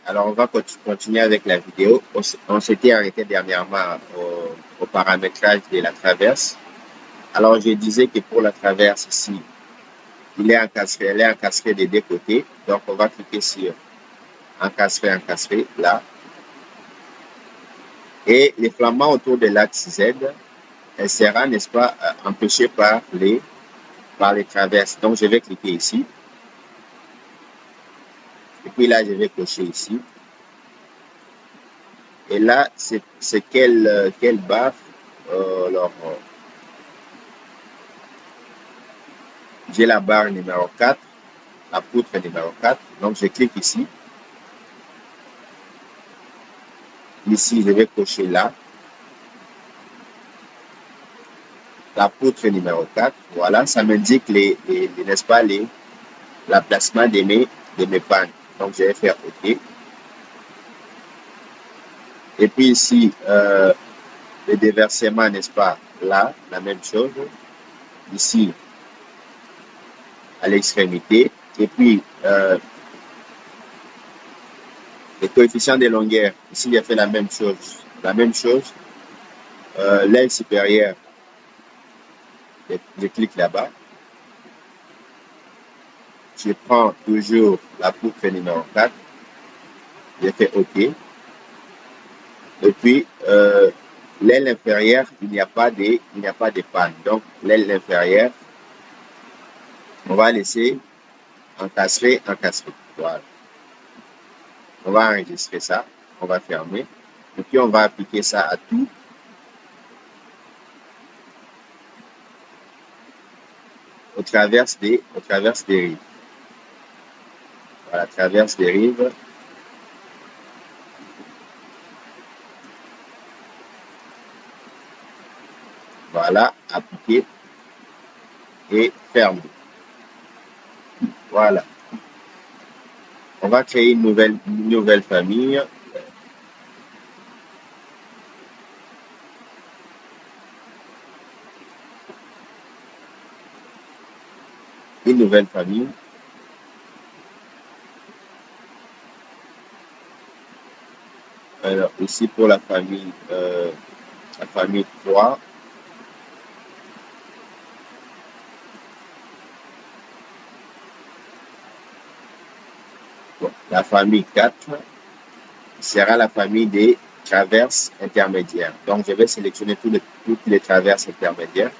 Alors, on va continuer avec la vidéo. On s'était arrêté dernièrement au paramétrage de la traverse. Alors, je disais que pour la traverse ici, elle est encastrée des deux côtés. Donc, on va cliquer sur encastrer, là. Et les flamants autour de l'axe Z, elle sera, n'est-ce pas, empêchée par les traverses. Donc, je vais cliquer ici. Et puis là, je vais cocher ici. Et là, c'est quelle barre alors, j'ai la barre numéro 4, la poutre numéro 4. Donc, je clique ici. Ici, je vais cocher là. La poutre numéro 4. Voilà, ça m'indique n'est-ce pas, l'emplacement de mes pannes. Donc, je vais faire OK. Et puis ici, le déversement, n'est-ce pas, là, la même chose. Ici, à l'extrémité. Et puis, les coefficients de longueur, ici, j'ai fait la même chose. L'aile supérieure, je clique là-bas. Je prends toujours la poutre numéro 4. Je fais OK. Et puis, l'aile inférieure, il n'y a pas de panne. Donc, l'aile inférieure, on va laisser encastrer. Voilà. On va enregistrer ça. On va fermer. Et puis, on va appliquer ça à tout. Au travers des rives. Voilà, traverse des rives. Voilà, appliquer et fermer. Voilà. On va créer une nouvelle famille. Une nouvelle famille. Alors, ici pour la famille 3. Bon, la famille 4 sera la famille des traverses intermédiaires. Donc, je vais sélectionner toutes les traverses intermédiaires.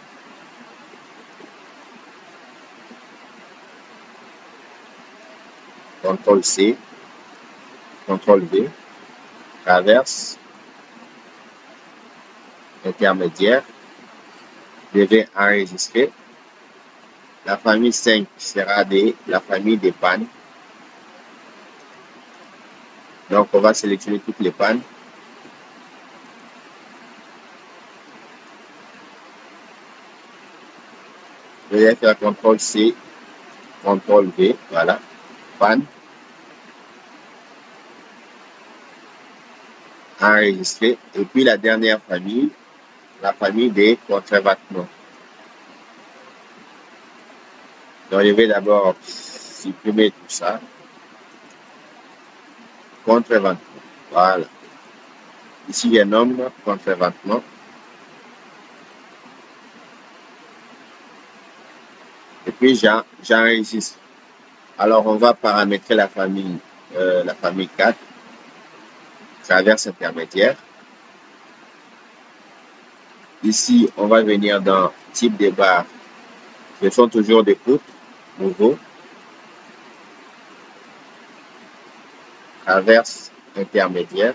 CTRL C, CTRL V, traverse intermédiaire. Je vais enregistrer. La famille 5 sera la famille des pannes. Donc, on va sélectionner toutes les pannes. Je vais faire CTRL C, CTRL V, voilà, panne. Enregistrer. Et puis la dernière famille, la famille des contrevêtements. Donc, je vais d'abord supprimer tout ça. Contrevêtements. Voilà. Ici, il y a un nombre contrevêtements. Et puis, j'enregistre. Alors, on va paramétrer la famille 4, traverse intermédiaire. Ici, on va venir dans type de barre. Ce sont toujours des poutres, nouveau. Traverse intermédiaire.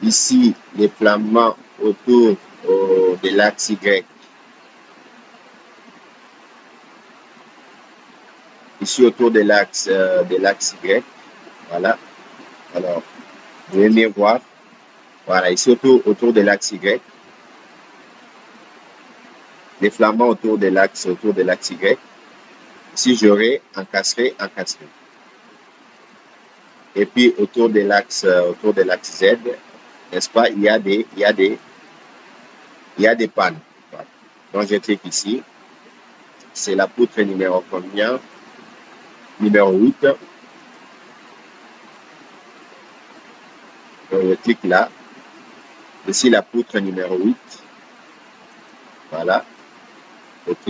Ici, les flamants autour de l'axe Y. Ici, autour de l'axe Y. Voilà. Alors, je vais mieux voir. Voilà, ici, autour de l'axe Y. Les flamants autour de l'axe Y. Ici, j'aurai encastré. Et puis, autour de l'axe Z, n'est-ce pas, il y a des pannes. Voilà. Donc, je clique ici. C'est la poutre numéro combien? Numéro 8. Donc, je clique là. Ici, la poutre numéro 8. Voilà. OK.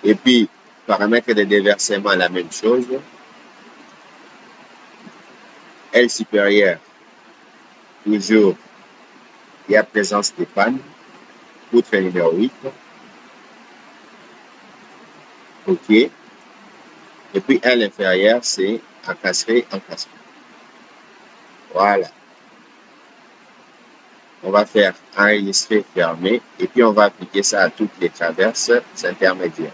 Et puis, paramètre de déversement, la même chose. Aile supérieure, toujours, il y a présence de panne. Poutre numéro 8. OK. Et puis, aile inférieure, c'est encastré. Voilà. On va faire enregistrer, fermer. Et puis, on va appliquer ça à toutes les traverses intermédiaires.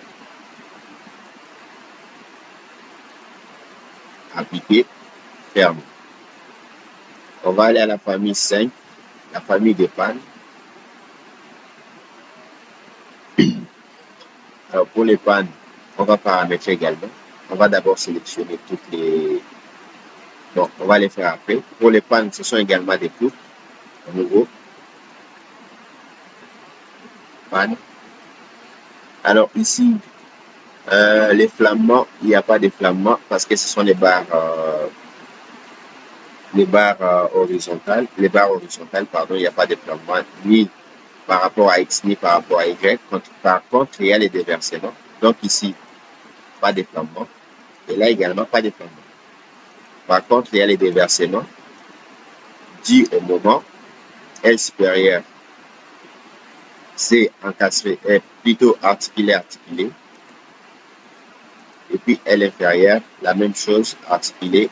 Appliquer, fermer. On va aller à la famille 5, la famille des pannes. Alors, pour les pannes, on va paramétrer également. On va d'abord sélectionner toutes les... Bon, on va les faire après. Pour les pannes, ce sont également des poutres. À nouveau. Panne. Alors, ici, les flammands, il n'y a pas de flammands parce que ce sont les barres horizontales. Les barres horizontales, pardon, il n'y a pas de flammands ni par rapport à X ni par rapport à Y. Par contre, il y a les déversements. Donc ici, pas de flammands. Et là également, pas de flammands. Par contre, il y a les déversements dits au moment. L supérieur, c'est encastré, est plutôt articulé. Et puis L inférieur, la même chose, articulé.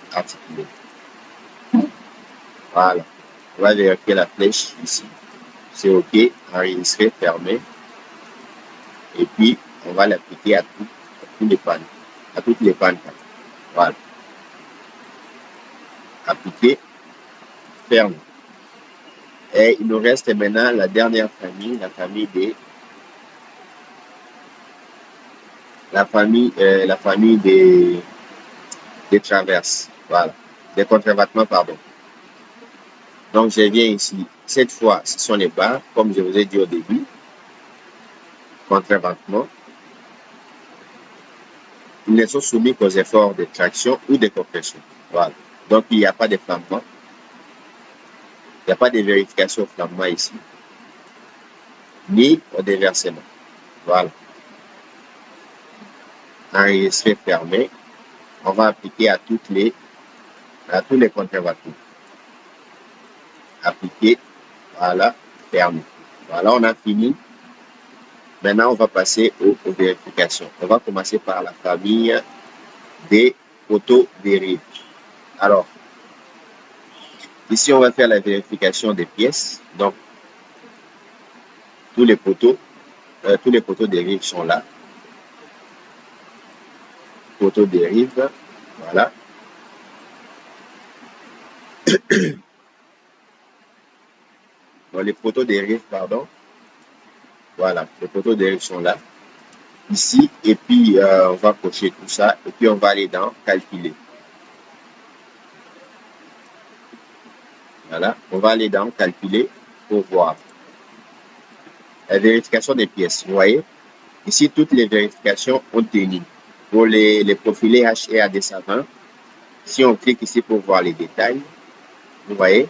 Voilà. On va vérifier la flèche ici. C'est OK, enregistré, fermé. Et puis, on va l'appliquer à toutes les pannes. À toutes les pannes. Voilà. Appliquer, fermé. Et il nous reste maintenant la dernière famille, la famille des traverses. Voilà. Des contrebattements, pardon. Donc, je viens ici. Cette fois, ce sont les barres, comme je vous ai dit au début. Contrebattements. Ils ne sont soumis qu'aux efforts de traction ou de compression. Voilà. Donc, il n'y a pas de flambement. Il n'y a pas de vérification au flambement ici. Ni au déversement. Voilà. Enregistrer, fermé. On va appliquer à tous les contrebattements. Appliquer. Voilà. Fermé. Voilà, on a fini. Maintenant, on va passer aux vérifications. On va commencer par la famille des poteaux dérivés. Alors, ici, on va faire la vérification des pièces. Donc, tous les poteaux dérivés sont là. Poteaux dérivés, voilà. Bon, les poteaux dérivés, pardon. Voilà, les poteaux dérivés sont là. Ici, et puis, on va cocher tout ça. Et puis, on va aller dans calculer. Voilà, on va aller dans calculer pour voir. La vérification des pièces, vous voyez. Ici, toutes les vérifications ont tenu. Pour les profilés H et AD20, si on clique ici pour voir les détails, vous voyez,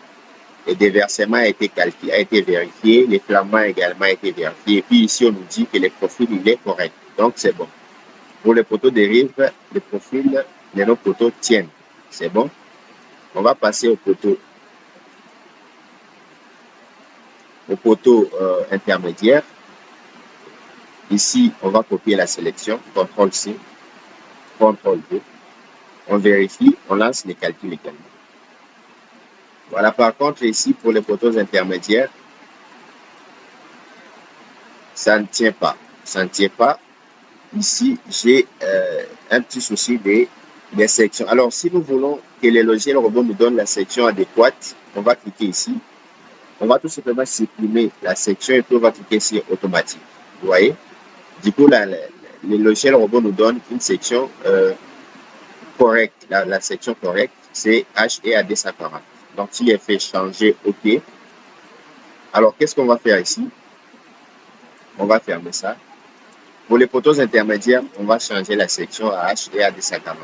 le déversement a été calculé, a été vérifié, les flammands également a été vérifié. Et puis ici, on nous dit que le profil, il est correct. Donc, c'est bon. Pour les poteaux dérive, le profil de nos poteaux tiennent. C'est bon. On va passer au poteau intermédiaire. Ici, on va copier la sélection, CTRL-C, CTRL-V. On vérifie, on lance les calculs également. Voilà, par contre, ici, pour les poteaux intermédiaires, ça ne tient pas. Ça ne tient pas. Ici, j'ai un petit souci des sections. Alors, si nous voulons que le logiciel robot nous donne la section adéquate, on va cliquer ici. On va tout simplement supprimer la section et puis on va cliquer sur automatique. Vous voyez? Du coup, le logiciel robot nous donne une section correcte. La section correcte, c'est H et AD 140. Donc, s'il est fait changer OK. Alors, qu'est-ce qu'on va faire ici? On va fermer ça. Pour les poteaux intermédiaires, on va changer la section à H et AD 140.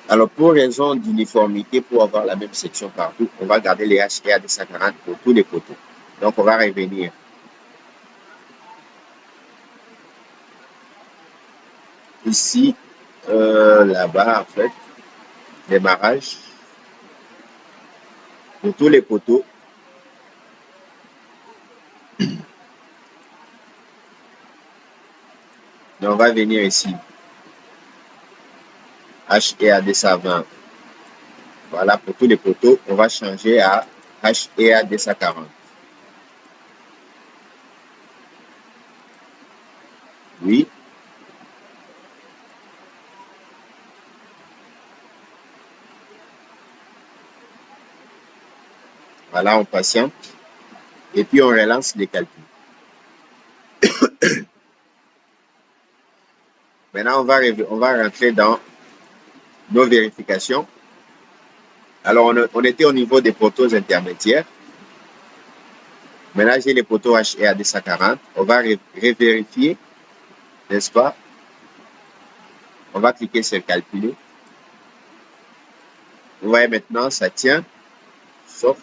Alors, pour raison d'uniformité, pour avoir la même section partout, on va garder les HTA 240 pour tous les poteaux. Donc, on va revenir. Ici, là-bas, en fait, démarrage. Pour tous les poteaux, donc on va venir ici. HEA 220. Voilà, pour tous les poteaux, on va changer à HEA 240. Oui. Voilà, on patiente. Et puis, on relance les calculs. Maintenant, on va rentrer dans nos vérifications. Alors, on était au niveau des poteaux intermédiaires. Maintenant, j'ai les poteaux HEA 240. On va revérifier, n'est-ce pas? On va cliquer sur calculer. Vous voyez maintenant, ça tient, sauf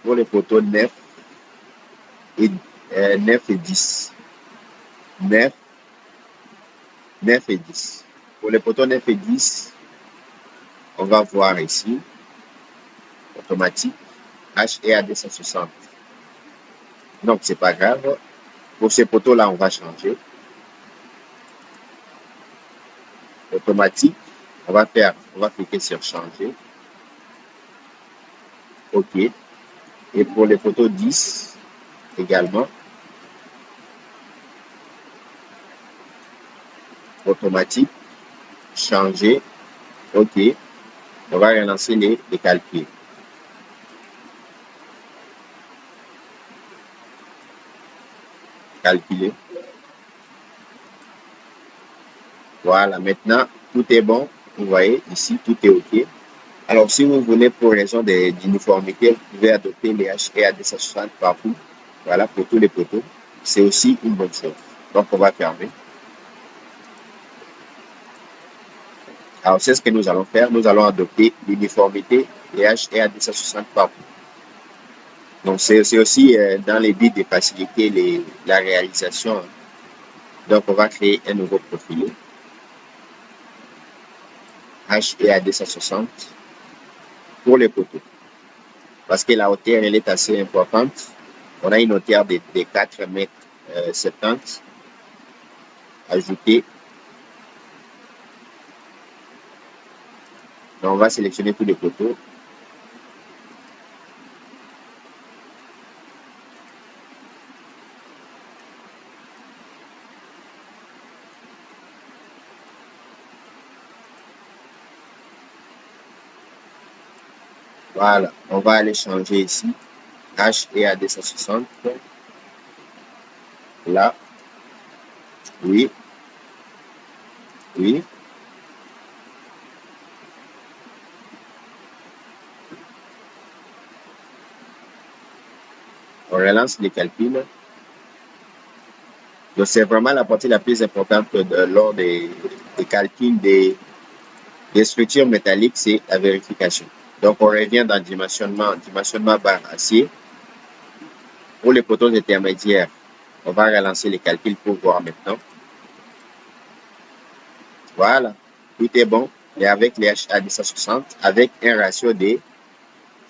pour les poteaux 9 et, 9 et 10. 9, 9 et 10. Pour les poteaux 9 et 10, on va voir ici, automatique, HEA 260. Donc, c'est pas grave. Pour ces poteaux-là, on va changer. Automatique, on va cliquer sur changer. OK. Et pour les poteaux 10, également, automatique, changer. OK. On va relancer les calculs. Calculer. Voilà, maintenant, tout est bon. Vous voyez, ici, tout est OK. Alors, si vous voulez, pour raison d'uniformité, vous pouvez adopter les HEA 260 partout. Voilà, pour tous les poteaux. C'est aussi une bonne chose. Donc, on va fermer. Alors, c'est ce que nous allons faire. Nous allons adopter l'uniformité des HEA 260 partout. Donc, c'est aussi dans les buts de faciliter la réalisation. Donc, on va créer un nouveau profil. HEA 260 pour les poteaux. Parce que la hauteur, elle est assez importante. On a une hauteur de 4 mètres 70. Ajouter. Donc, on va sélectionner tous les poteaux. Voilà, on va aller changer ici. HEA 260. Là. Oui. Oui. On relance les calculs. Donc, c'est vraiment la partie la plus importante lors des calculs des structures métalliques, c'est la vérification. Donc, on revient dans dimensionnement barre acier. Pour les poteaux intermédiaires, on va relancer les calculs pour voir maintenant. Voilà, tout est bon. Et avec les HA 260, avec un ratio de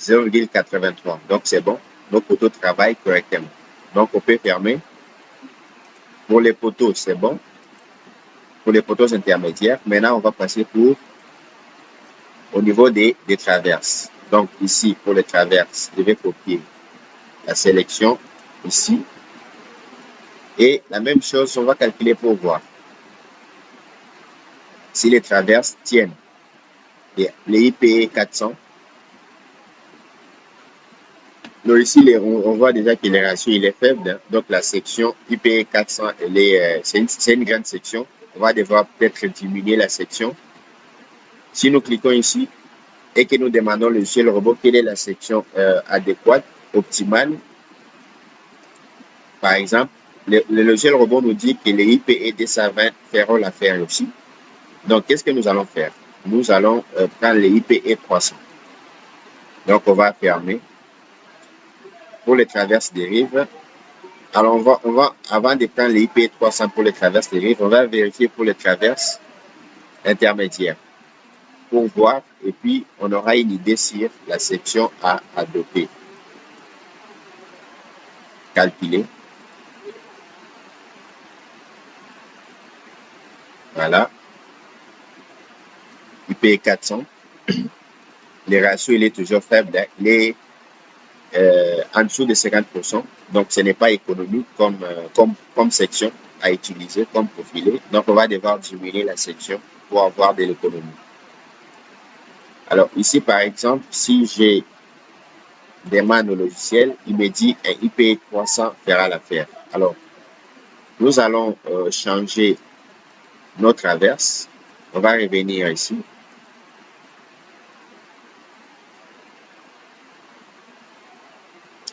0,83. Donc, c'est bon. Nos poteaux travaillent correctement. Donc, on peut fermer. Pour les poteaux, c'est bon. Pour les poteaux intermédiaires, maintenant, on va passer au niveau des traverses. Donc, ici, pour les traverses, je vais copier la sélection ici. Et la même chose, on va calculer pour voir si les traverses tiennent. Les IPE 400. Donc ici, on voit déjà que le ratio il est faible. Hein. Donc la section IPE 400, c'est une grande section. On va devoir peut-être diminuer la section. Si nous cliquons ici et que nous demandons le logiciel robot quelle est la section adéquate, optimale, par exemple, le logiciel robot nous dit que les IPE 220 feront l'affaire aussi. Donc, qu'est-ce que nous allons faire? nous allons prendre les IPE 300. Donc, on va fermer. Pour les traverses dérives, alors avant de prendre les IPE 300 pour les traverses dérives, on va vérifier pour les traverses intermédiaires pour voir et puis on aura une idée sur la section à adopter. Calculer. Voilà. IPE 400. Le ratio, il est toujours faible. Hein. Il est en dessous de 50%. Donc, ce n'est pas économique comme section à utiliser, comme profilé. Donc, on va devoir diminuer la section pour avoir de l'économie. Alors, ici, par exemple, si j'ai des mannes au logiciel, il me dit un IPE 300 fera l'affaire. Alors, nous allons changer notre traverse. On va revenir ici.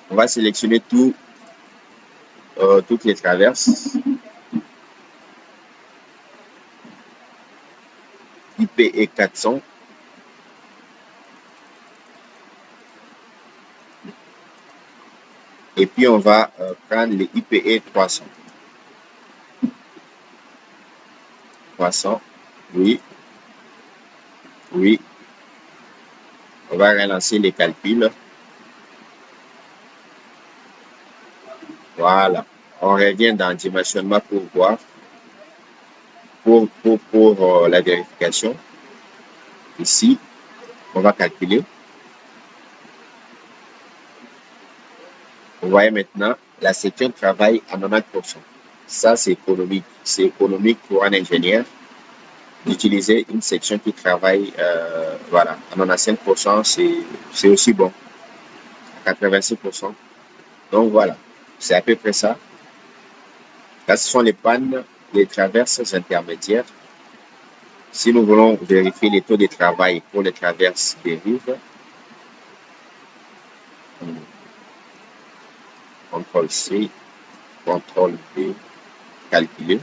On va sélectionner toutes les traverses. IPE 400. Et puis, on va prendre les IPE 300. 300. Oui. Oui. On va relancer les calculs. Voilà. On revient dans le dimensionnement pour voir. Pour la vérification. Ici, on va calculer. Vous voyez maintenant, la section travaille à 90%. Ça, c'est économique. C'est économique pour un ingénieur d'utiliser une section qui travaille voilà, à 95%, c'est aussi bon. À 86%. Donc voilà, c'est à peu près ça. Là, ce sont les pannes des traverses intermédiaires. Si nous voulons vérifier les taux de travail pour les traverses dérives, CTRL-C, CTRL-V, calculer.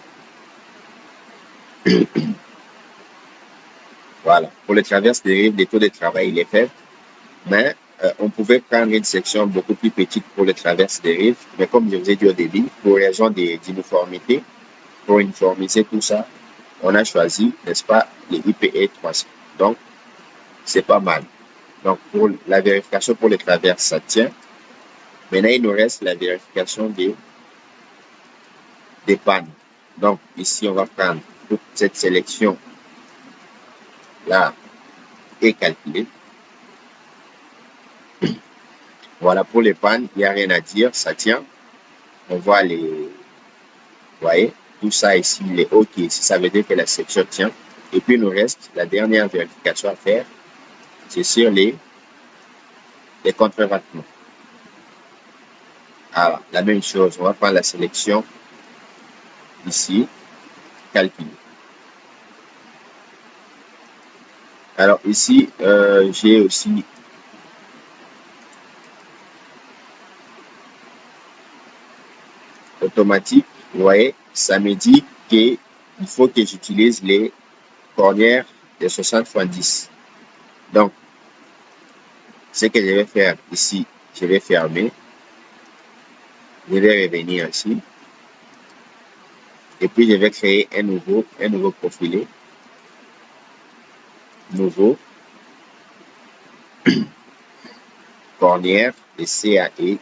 Voilà. Pour les traverses dérives, les taux de travail, il est faible. Mais on pouvait prendre une section beaucoup plus petite pour les traverses dérives. Mais comme je vous ai dit au début, pour raison d'uniformité, pour uniformiser tout ça, on a choisi, n'est-ce pas, les IPE 300. Donc, c'est pas mal. Donc, pour la vérification pour les traverses, ça tient. Maintenant, il nous reste la vérification des pannes. Donc, ici, on va prendre toute cette sélection-là et calculer. Voilà, pour les pannes, il n'y a rien à dire, ça tient. On voit vous voyez, tout ça ici, il est OK. Ça veut dire que la section tient. Et puis, il nous reste la dernière vérification à faire, c'est sur les contrevêtements. Alors, la même chose, on va prendre la sélection ici, calculer. Alors ici, j'ai aussi automatique. Vous voyez, ça me dit qu'il faut que j'utilise les cornières de 60 x 10. Donc, ce que je vais faire ici, je vais fermer. Je vais revenir ici. Et puis, je vais créer un nouveau profilé. Nouveau. Cornière de CAE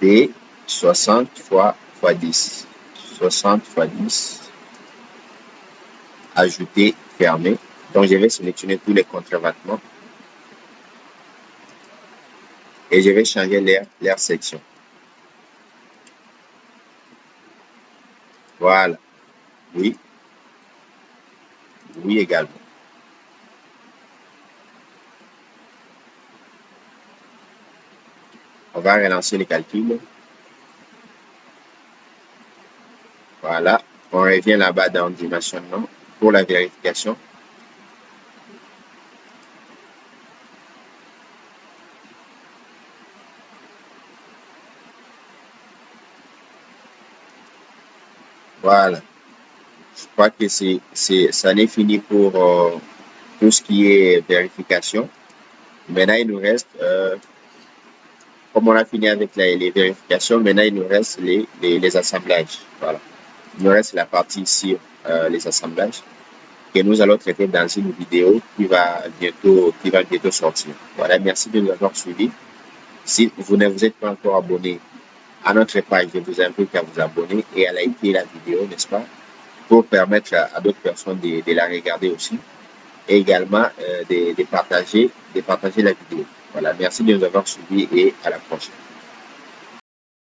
de 60 x 10. 60 x 10. Ajouter, fermer. Donc, je vais sélectionner tous les contrevêtements. Et je vais changer leur section. Voilà. Oui. Oui également. On va relancer les calculs. Voilà. On revient là-bas dans le dimensionnement pour la vérification. Voilà. Je crois que ça n'est fini pour tout ce qui est vérification. Maintenant, il nous reste, comme on a fini avec les vérifications, maintenant il nous reste les assemblages. Voilà. Il nous reste la partie ici, les assemblages, que nous allons traiter dans une vidéo qui va bientôt sortir. Voilà, merci de nous avoir suivis. Si vous ne vous êtes pas encore abonné à notre page, je vous invite à vous abonner et à liker la vidéo, n'est-ce pas, pour permettre à d'autres personnes de la regarder aussi et également de partager la vidéo. Voilà, merci de nous avoir suivis et à la prochaine.